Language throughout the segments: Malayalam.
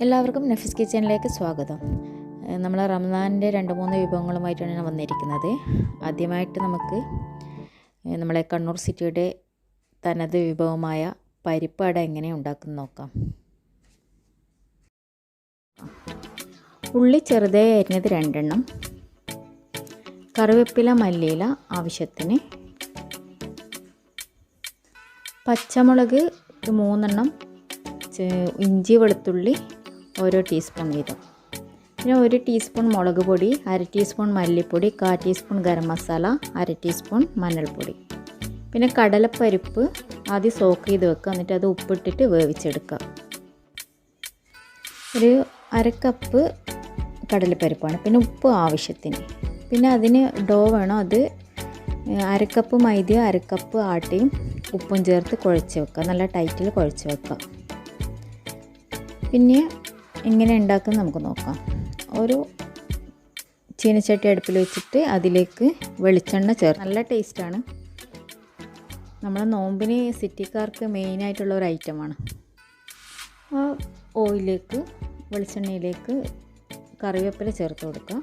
എല്ലാവർക്കും നഫീസ് കിച്ചണിലേക്ക് സ്വാഗതം. നമ്മൾ റംസാനിൻ്റെ 2-3 വിഭവങ്ങളുമായിട്ടാണ് ഞാൻ വന്നിരിക്കുന്നത്. ആദ്യമായിട്ട് നമുക്ക് നമ്മളെ കണ്ണൂർ സിറ്റിയുടെ തനത് വിഭവമായ പരിപ്പ് അട എങ്ങനെ ഉണ്ടാക്കുന്നത് നോക്കാം. ഉള്ളി ചെറുതായി അരിഞ്ഞത് 2 എണ്ണം, കറിവേപ്പില മല്ലിയില ആവശ്യത്തിന്, പച്ചമുളക് 3 എണ്ണം, ഇഞ്ചി വെളുത്തുള്ളി ഓരോ ടീസ്പൂൺ വീതം, പിന്നെ 1 ടീസ്പൂൺ മുളക് പൊടി, 1/2 ടീസ്പൂൺ മല്ലിപ്പൊടി, 1/4 ടീസ്പൂൺ ഗരം മസാല, 1/2 ടീസ്പൂൺ മഞ്ഞൾപ്പൊടി. പിന്നെ കടലപ്പരിപ്പ് ആദ്യം സോക്ക് ചെയ്ത് വെക്കുക, എന്നിട്ട് അത് ഉപ്പിട്ടിട്ട് വേവിച്ചെടുക്കുക. ഒരു 1/2 കപ്പ് കടലപ്പരിപ്പാണ്. പിന്നെ ഉപ്പ് ആവശ്യത്തിന്. പിന്നെ അതിന് ഡോ വേണം, അത് 1/2 കപ്പ് മൈദയും 1/2 കപ്പ് ആട്ടയും ഉപ്പും ചേർത്ത് കുഴച്ച് വെക്കുക, നല്ല ടൈറ്റിൽ കുഴച്ച് വെക്കുക. പിന്നെ എങ്ങനെ ഉണ്ടാക്കുന്നത് നമുക്ക് നോക്കാം. ഒരു ചീനച്ചട്ടി അടുപ്പിൽ വെച്ചിട്ട് അതിലേക്ക് വെളിച്ചെണ്ണ ചേർത്ത് നല്ല ടേസ്റ്റാണ്. നമ്മളെ നോമ്പിന് സിറ്റിക്കാർക്ക് മെയിനായിട്ടുള്ള ഒരു ഐറ്റമാണ്. ആ ഓയിലേക്ക് വെളിച്ചെണ്ണയിലേക്ക് കറിവേപ്പില ചേർത്ത് കൊടുക്കുക.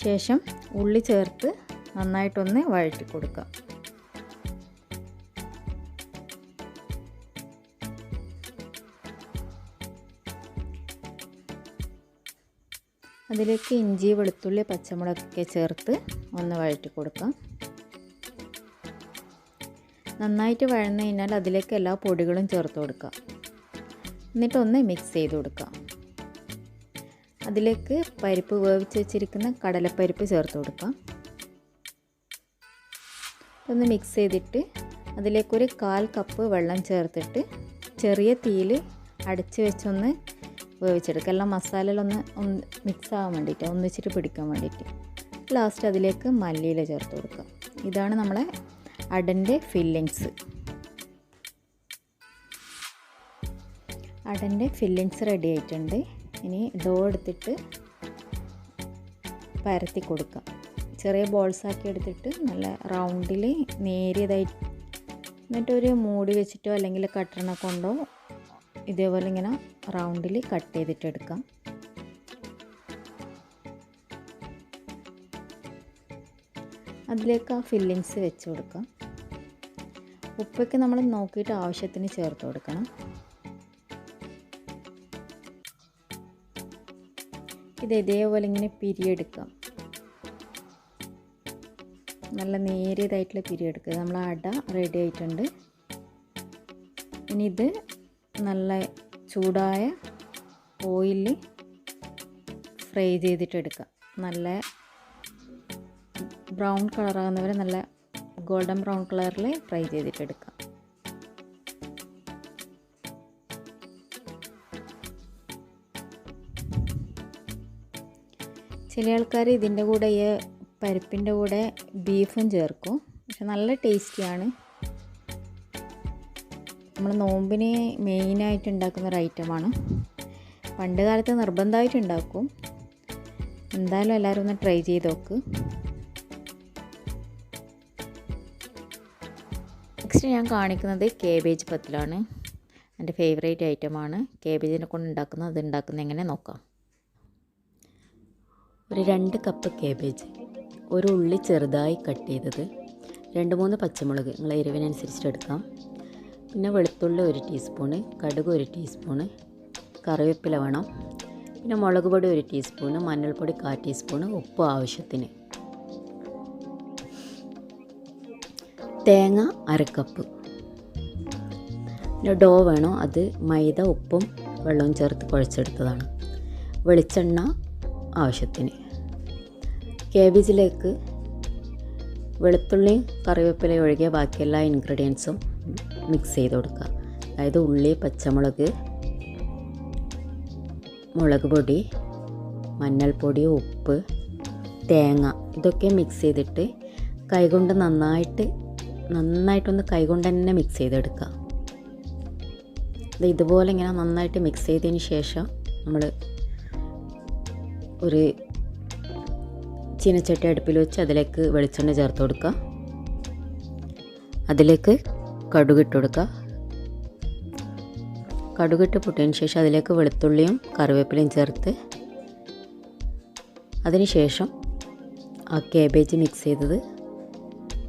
ശേഷം ഉള്ളി ചേർത്ത് നന്നായിട്ടൊന്ന് വഴറ്റി കൊടുക്കുക. അതിലേക്ക് ഇഞ്ചി വെളുത്തുള്ളി പച്ചമുളകൊക്കെ ചേർത്ത് ഒന്ന് വഴറ്റി കൊടുക്കാം. നന്നായിട്ട് വഴന്നു കഴിഞ്ഞാൽ അതിലേക്ക് എല്ലാ പൊടികളും ചേർത്ത് കൊടുക്കാം. എന്നിട്ടൊന്ന് മിക്സ് ചെയ്ത് കൊടുക്കാം. അതിലേക്ക് പരിപ്പ് വേവിച്ച് വെച്ചിരിക്കുന്ന കടലപ്പരിപ്പ് ചേർത്ത് കൊടുക്കാം. ഒന്ന് മിക്സ് ചെയ്തിട്ട് അതിലേക്കൊരു 1/4 കപ്പ് വെള്ളം ചേർത്തിട്ട് ചെറിയ തീയിൽ അടച്ച് വെച്ചൊന്ന് വേവിച്ചെടുക്കുക. എല്ലാം മസാലയിലൊന്ന് മിക്സ് ആവാൻ വേണ്ടിയിട്ട്, ഒന്നിച്ചിട്ട് പിടിക്കാൻ വേണ്ടിയിട്ട്. ലാസ്റ്റ് അതിലേക്ക് മല്ലിയില ചേർത്ത് കൊടുക്കുക. ഇതാണ് നമ്മളെ അടൻ്റെ ഫില്ലിങ്സ്. അടൻ്റെ ഫില്ലിങ്സ് റെഡി ആയിട്ടുണ്ട്. ഇനി ഡോ എടുത്തിട്ട് പരത്തി കൊടുക്കുക. ചെറിയ ബോൾസാക്കി എടുത്തിട്ട് നല്ല റൗണ്ടിൽ നേരിയതായി, എന്നിട്ടൊരു മൂടി വെച്ചിട്ടോ അല്ലെങ്കിൽ കട്ടറിനെ കൊണ്ടോ ഇതേപോലെ ഇങ്ങനെ റൗണ്ടിൽ കട്ട് ചെയ്തിട്ട് എടുക്കാം. അതിലേക്ക് ആ ഫില്ലിങ്സ് വെച്ച് കൊടുക്കാം. ഉപ്പൊക്കെ നമ്മൾ നോക്കിയിട്ട് ആവശ്യത്തിന് ചേർത്ത് കൊടുക്കണം. ഇത് ഇതേപോലെ ഇങ്ങനെ പിരിയെടുക്കാം. നല്ല നേരിയതായിട്ടുള്ള പിരിയെടുക്കുക. നമ്മൾ അട റെഡി ആയിട്ടുണ്ട്. ഇനി ഇത് നല്ല ചൂടായ ഓയിലിൽ ഫ്രൈ ചെയ്തിട്ടെടുക്കാം. നല്ല ബ്രൗൺ കളറാകുന്നവരെ നല്ല ഗോൾഡൻ ബ്രൗൺ കളറിൽ ഫ്രൈ ചെയ്തിട്ടെടുക്കാം. ചില ആൾക്കാർ ഇതിൻ്റെ കൂടെ ഈ പരിപ്പിൻ്റെ കൂടെ ബീഫും ചേർക്കും. പക്ഷെ നല്ല ടേസ്റ്റിയാണ്. നമ്മൾ നോമ്പിന് മെയിനായിട്ട് ഉണ്ടാക്കുന്ന ഒരു ഐറ്റമാണ്. പണ്ട് കാലത്ത് നിർബന്ധമായിട്ട് ഉണ്ടാക്കും. എന്തായാലും എല്ലാവരും ഒന്ന് ട്രൈ ചെയ്ത് നോക്ക്. നെക്സ്റ്റ് ഞാൻ കാണിക്കുന്നത് കേബേജ് പത്തിലാണ്. എൻ്റെ ഫേവറേറ്റ് ഐറ്റമാണ്. കേബേജിനെ കൊണ്ട് ഉണ്ടാക്കുന്നത്. അത് ഉണ്ടാക്കുന്നത് എങ്ങനെ നോക്കാം. ഒരു 2 കപ്പ് കേബേജ്, ഒരു ഉള്ളി ചെറുതായി കട്ട് ചെയ്തത്, 2-3 പച്ചമുളക് നിങ്ങളെ എരിവിനനുസരിച്ചിട്ട് എടുക്കാം. പിന്നെ വെളുത്തുള്ളി 1 ടീസ്പൂണ്, കടുക് 1 ടീസ്പൂണ്, കറിവേപ്പില വേണം. പിന്നെ മുളക് പൊടി 1 ടീസ്പൂണ്, മഞ്ഞൾപ്പൊടി 1/4 ടീസ്പൂണ്, ഉപ്പ് ആവശ്യത്തിന്, തേങ്ങ 1/2 കപ്പ്. പിന്നെ ഡോ വേണം, അത് മൈദ ഉപ്പും വെള്ളവും ചേർത്ത് കുഴച്ചെടുത്തതാണ്. വെളിച്ചെണ്ണ ആവശ്യത്തിന്. കേബേജിലേക്ക് വെളുത്തുള്ളിയും കറിവേപ്പിലയും ഒഴികെ ബാക്കി എല്ലാ ഇൻഗ്രീഡിയൻസും മിക്സ് ചെയ്ത് കൊടുക്കുക. അതായത് ഉള്ളി, പച്ചമുളക്, മുളക് പൊടി, മഞ്ഞൾപ്പൊടി, ഉപ്പ്, തേങ്ങ, ഇതൊക്കെ മിക്സ് ചെയ്തിട്ട് കൈകൊണ്ട് നന്നായിട്ടൊന്ന് കൈകൊണ്ട് തന്നെ മിക്സ് ചെയ്തെടുക്കുക. ഇതുപോലെ ഇങ്ങനെ നന്നായിട്ട് മിക്സ് ചെയ്തതിന് ശേഷം നമ്മൾ ഒരു ചീനച്ചട്ടി അടുപ്പിൽ വെച്ച് അതിലേക്ക് വെളിച്ചെണ്ണ ചേർത്ത് കൊടുക്കുക. അതിലേക്ക് കടുക് ഇട്ട് കൊടുക്കുക. കടുകിട്ട് പൊട്ടിയതിന് ശേഷം അതിലേക്ക് വെളുത്തുള്ളിയും കറിവേപ്പിലയും ചേർത്ത് അതിന് ശേഷം ആ കാബേജ് മിക്സ് ചെയ്തത്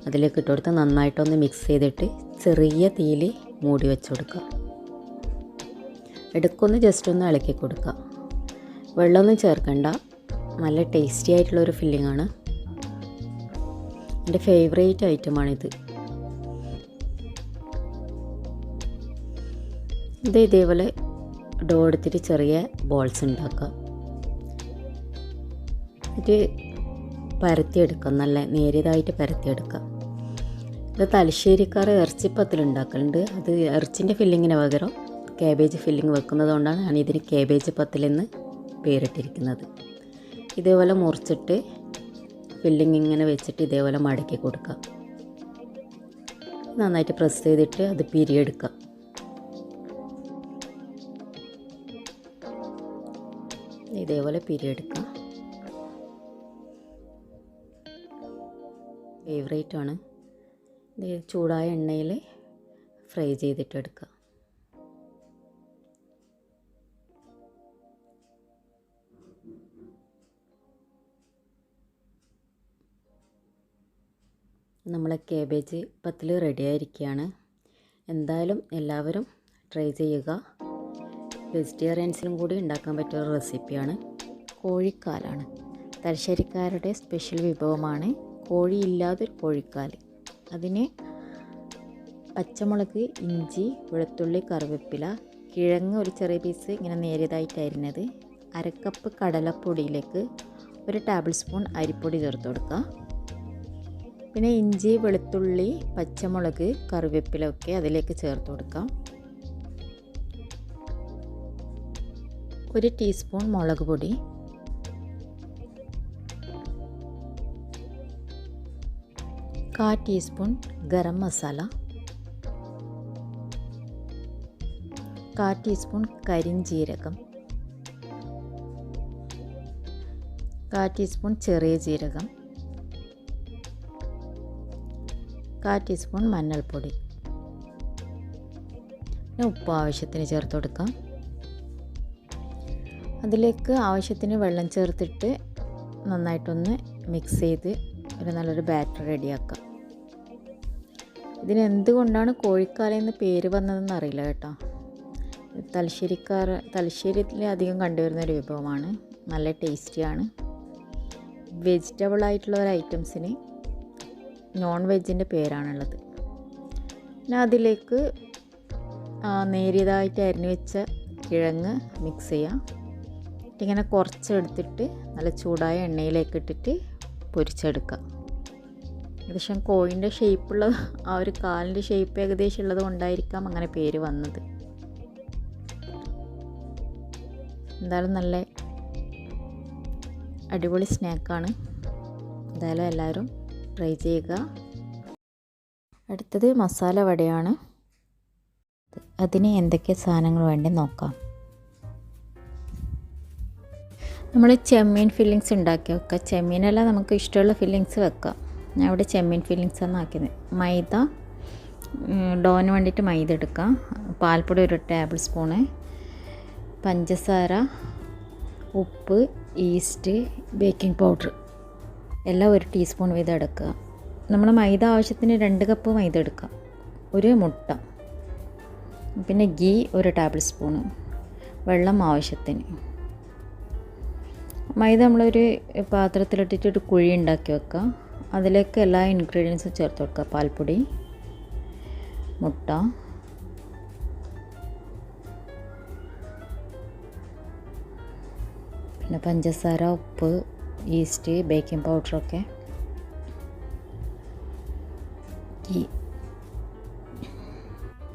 അതിലേക്ക് ഇട്ട് കൊടുത്ത് നന്നായിട്ടൊന്ന് മിക്സ് ചെയ്തിട്ട് ചെറിയ തീയിൽ മൂടി വെച്ച് കൊടുക്കുക. ഇടയ്ക്കൊന്ന് ജസ്റ്റ് ഒന്ന് ഇളക്കി കൊടുക്കുക. വെള്ളമൊന്നും ചേർക്കണ്ട. നല്ല ടേസ്റ്റി ആയിട്ടുള്ളൊരു ഫില്ലിംഗ് ആണ്. എൻ്റെ ഫേവറേറ്റ് ഐറ്റമാണിത്. ഇതേപോലെ ഡോ എടുത്തിട്ട് ചെറിയ ബോൾസ് ഉണ്ടാക്കുക. ഇത് പരത്തിയെടുക്കുക, നല്ല നേരിയതായിട്ട് പരത്തിയെടുക്കുക. ഇത് തലശ്ശേരിക്കാർ ഇറച്ചിപ്പത്തിൽ ഉണ്ടാക്കലുണ്ട്. അത് ഇറച്ചിൻ്റെ ഫില്ലിങ്ങിന് പകരം കാബേജ് ഫില്ലിങ് വെക്കുന്നത് കൊണ്ടാണ് ഞാൻ ഇതിന് കാബേജ് പത്തിലെന്ന് പേരിട്ടിരിക്കുന്നത്. ഇതേപോലെ മുറിച്ചിട്ട് ഫില്ലിങ് ഇങ്ങനെ വെച്ചിട്ട് ഇതേപോലെ മടക്കി കൊടുക്കുക. നന്നായിട്ട് പ്രസ് ചെയ്തിട്ട് അത് പിരിയെടുക്കുക. ഇതേപോലെ പിരിയെടുക്കുക. ഫേവറേറ്റ് ആണ്. ചൂടായ എണ്ണയിൽ ഫ്രൈ ചെയ്തിട്ടെടുക്കുക. നമ്മളെ കാബേജ് പത്തിൽ റെഡി ആയിരിക്കുകയാണ്. എന്തായാലും എല്ലാവരും ട്രൈ ചെയ്യുക. വെജിറ്റേറിയൻസിനും കൂടി ഉണ്ടാക്കാൻ പറ്റിയ ഒരു റെസിപ്പിയാണ്. കോഴിക്കാലാണ് തലശ്ശേരിക്കാരുടെ സ്പെഷ്യൽ വിഭവമാണ്. കോഴിയില്ലാതൊരു കോഴിക്കാൽ. അതിന് പച്ചമുളക്, ഇഞ്ചി, വെളുത്തുള്ളി, കറിവേപ്പില, കിഴങ്ങ് ഒരു ചെറിയ പീസ് ഇങ്ങനെ നേരിയതായിട്ട് അരിഞ്ഞത്, അരക്കപ്പ് കടലപ്പൊടിയിലേക്ക് 1 ടേബിൾ സ്പൂൺ അരിപ്പൊടി ചേർത്ത് കൊടുക്കുക. പിന്നെ ഇഞ്ചി, വെളുത്തുള്ളി, പച്ചമുളക്, കറിവേപ്പില ഒക്കെ അതിലേക്ക് ചേർത്ത് കൊടുക്കാം. 1 ടീസ്പൂൺ മുളക് പൊടി, 1/4 ടീസ്പൂൺ ഗരം മസാല, 1/4 ടീസ്പൂൺ കരിഞ്ജീരകം, 1/4 ടീസ്പൂൺ ചെറിയ ജീരകം, 1/4 ടീസ്പൂൺ മഞ്ഞൾപ്പൊടി. പിന്നെ ഉപ്പ് ആവശ്യത്തിന് ചേർത്ത് കൊടുക്കാം. അതിലേക്ക് ആവശ്യത്തിന് വെള്ളം ചേർത്തിട്ട് നന്നായിട്ടൊന്ന് മിക്സ് ചെയ്ത് ഒരു നല്ലൊരു ബാറ്റർ റെഡിയാക്കാം. ഇതിന് എന്തുകൊണ്ടാണ് കോഴിക്കാലെന്ന് പേര് വന്നതെന്ന് അറിയില്ല കേട്ടോ. തലശ്ശേരിയിൽ അധികം കണ്ടുവരുന്നൊരു വിഭവമാണ്. നല്ല ടേസ്റ്റിയാണ്. വെജിറ്റബിൾ ആയിട്ടുള്ള ഒരു ഐറ്റംസിന് നോൺ വെജിൻ്റെ പേരാണുള്ളത്. പിന്നെ അതിലേക്ക് നേരിയതായിട്ട് അരിഞ്ഞു വെച്ച കിഴങ്ങ് മിക്സ് ചെയ്യാം. ഇങ്ങനെ കുറച്ചെടുത്തിട്ട് നല്ല ചൂടായ എണ്ണയിലേക്ക് ഇട്ടിട്ട് പൊരിച്ചെടുക്കുക. ഏകദേശം കോഴിൻ്റെ ഷേപ്പുള്ള ആ ഒരു കാലിൻ്റെ ഷേപ്പ് ഏകദേശം ഉള്ളത് കൊണ്ടായിരിക്കാം അങ്ങനെ പേര് വന്നത്. എന്തായാലും നല്ല അടിപൊളി സ്നാക്കാണ്. എന്തായാലും എല്ലാവരും ട്രൈ ചെയ്യുക. അടുത്തത് മസാല വടയാണ്. അതിന് എന്തൊക്കെ സാധനങ്ങൾ വേണ്ടി നോക്കാം. നമ്മൾ ചെമ്മീൻ ഫില്ലിങ്സ് ഉണ്ടാക്കി വെക്കുക. ചെമ്മീനെല്ലാം നമുക്ക് ഇഷ്ടമുള്ള ഫില്ലിങ്സ് വെക്കാം. ഞാൻ ഇവിടെ ചെമ്മീൻ ഫില്ലിങ്സ് ആണ് ആക്കിയത്. മൈദ, ഡോന് വേണ്ടിയിട്ട് മൈദ എടുക്കാം. പാൽപ്പൊടി 1 ടേബിൾ സ്പൂണ്, പഞ്ചസാര, ഉപ്പ്, ഈസ്റ്റ്, ബേക്കിംഗ് പൗഡർ എല്ലാം 1 ടീസ്പൂൺ വീതം എടുക്കുക. നമ്മൾ മൈദ ആവശ്യത്തിന് 2 കപ്പ് മൈദ എടുക്കുക. 1 മുട്ട, പിന്നെ ഗീ 1 ടേബിൾ സ്പൂണ്, വെള്ളം ആവശ്യത്തിന്. മൈദ നമ്മളൊരു പാത്രത്തിലിട്ടിട്ട് ഒരു കുഴി ഉണ്ടാക്കി വെക്കുക. അതിലേക്ക് എല്ലാ ഇൻഗ്രീഡിയൻസും ചേർത്ത് കൊടുക്കുക. പാൽപ്പൊടി, മുട്ട, പിന്നെ പഞ്ചസാര, ഉപ്പ്, ഈസ്റ്റ്, ബേക്കിംഗ് പൗഡറൊക്കെ,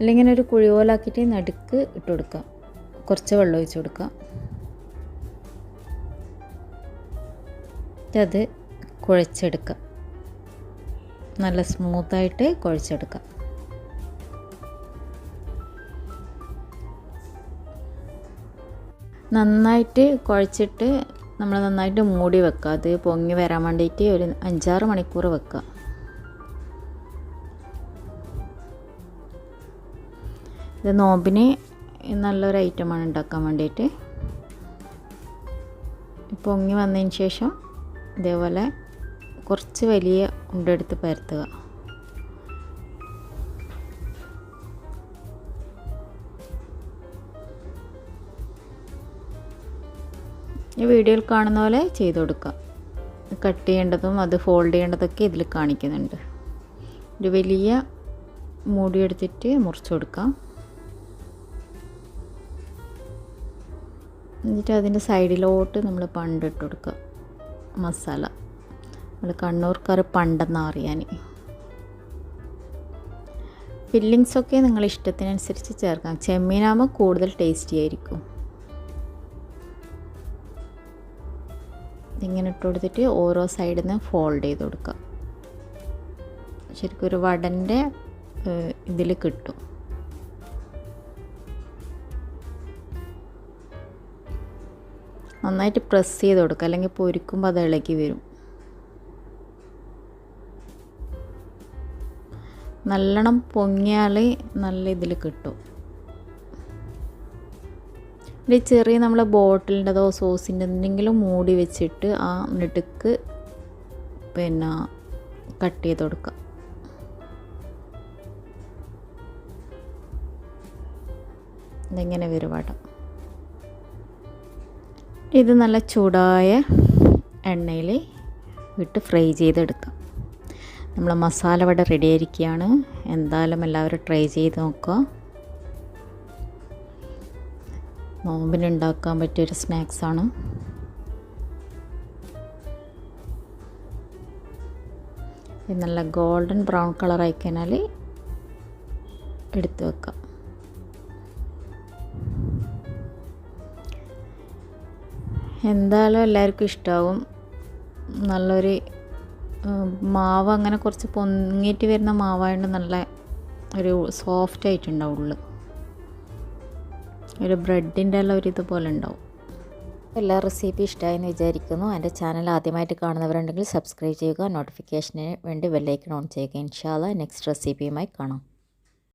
അല്ലെങ്കിൽ ഒരു കുഴി പോലാക്കിയിട്ട് നടുക്ക് ഇട്ട് കൊടുക്കുക. കുറച്ച് വെള്ളം ഒഴിച്ച് കൊടുക്കുക. അത് കുഴച്ചെടുക്കുക. നല്ല സ്മൂത്തായിട്ട് കുഴച്ചെടുക്കുക. നന്നായിട്ട് കുഴച്ചിട്ട് നമ്മൾ നന്നായിട്ട് മൂടി വെക്കുക. അത് പൊങ്ങി വരാൻ വേണ്ടിയിട്ട് ഒരു 5-6 മണിക്കൂർ വെക്കുക. ഇത് നോമ്പിന് നല്ലൊരു ഐറ്റമാണ് ഉണ്ടാക്കാൻ വേണ്ടിയിട്ട്. പൊങ്ങി വന്നതിന് ശേഷം ഇതേപോലെ കുറച്ച് വലിയ ഉണ്ടെടുത്ത് പരത്തുക. ഈ വീഡിയോയിൽ കാണുന്ന പോലെ ചെയ്ത് കൊടുക്കാം. കട്ട് ചെയ്യേണ്ടതും അത് ഫോൾഡ് ചെയ്യേണ്ടതൊക്കെ ഇതിൽ കാണിക്കുന്നുണ്ട്. ഒരു വലിയ മൂടി എടുത്തിട്ട് മുറിച്ച് കൊടുക്കാം. എന്നിട്ട് അതിൻ്റെ സൈഡിലോട്ട് നമ്മൾ പണ്ടിട്ട് കൊടുക്കുക. മസാല നമ്മൾ കണ്ണൂർക്കാർ പണ്ടെന്നാ അറിയാൻ. ഫില്ലിങ്സൊക്കെ നിങ്ങൾ ഇഷ്ടത്തിനനുസരിച്ച് ചേർക്കാം. ചെമ്മീനാകുമ്പോൾ കൂടുതൽ ടേസ്റ്റി ആയിരിക്കും. ഇങ്ങനെ ഇട്ട് കൊടുത്തിട്ട് ഓരോ സൈഡിൽ നിന്ന് ഫോൾഡ് ചെയ്ത് കൊടുക്കുക. ശരിക്കും ഒരു വടൻ്റെ ഇതിൽ കിട്ടും. നന്നായിട്ട് പ്രസ് ചെയ്ത് കൊടുക്കുക, അല്ലെങ്കിൽ പൊരിക്കുമ്പോൾ അത് ഇളകി വരും. നല്ലോണം പൊങ്ങിയാൽ നല്ല ഇതിൽ കിട്ടും. ഒരു ചെറിയ നമ്മളെ ബോട്ടിലിൻ്റെതോ സോസിൻ്റെ എന്തെങ്കിലും മൂടി വെച്ചിട്ട് ആ നെടുക്ക് പിന്നെ കട്ട് ചെയ്ത് കൊടുക്കുക. ഇതിങ്ങനെ വരും വടം. ഇത് നല്ല ചൂടായ എണ്ണയിൽ ഇട്ട് ഫ്രൈ ചെയ്തെടുക്കാം. നമ്മളെ മസാല വട റെഡി ആയിരിക്കുകയാണ്. എന്തായാലും എല്ലാവരും ട്രൈ ചെയ്ത് നോക്കുക. നോമ്പിനുണ്ടാക്കാൻ പറ്റിയൊരു സ്നാക്സാണ്. ഇത് നല്ല ഗോൾഡൻ ബ്രൗൺ കളർ ആയിക്കഴിഞ്ഞാൽ എടുത്ത് വെക്കാം. എന്തായാലും എല്ലാവർക്കും ഇഷ്ടമാവും. നല്ലൊരു മാവ് അങ്ങനെ കുറച്ച് പൊങ്ങിയിട്ട് വരുന്ന മാവായതുകൊണ്ട് നല്ല ഒരു സോഫ്റ്റ് ആയിട്ടുണ്ടാവും ഉള്ളു. ഒരു ബ്രെഡിൻ്റെ എല്ലാം ഒരു ഇതുപോലെ ഉണ്ടാവും. എല്ലാ റെസിപ്പി ഇഷ്ടമായെന്ന് വിചാരിക്കുന്നു. എൻ്റെ ചാനൽ ആദ്യമായിട്ട് കാണുന്നവരുണ്ടെങ്കിൽ സബ്സ്ക്രൈബ് ചെയ്യുക. നോട്ടിഫിക്കേഷന് വേണ്ടി ബെല്ലൈക്കൺ ഓൺ ചെയ്യുക. ഇൻഷാ അല്ലാഹ് നെക്സ്റ്റ് റെസിപ്പിയുമായി കാണാം.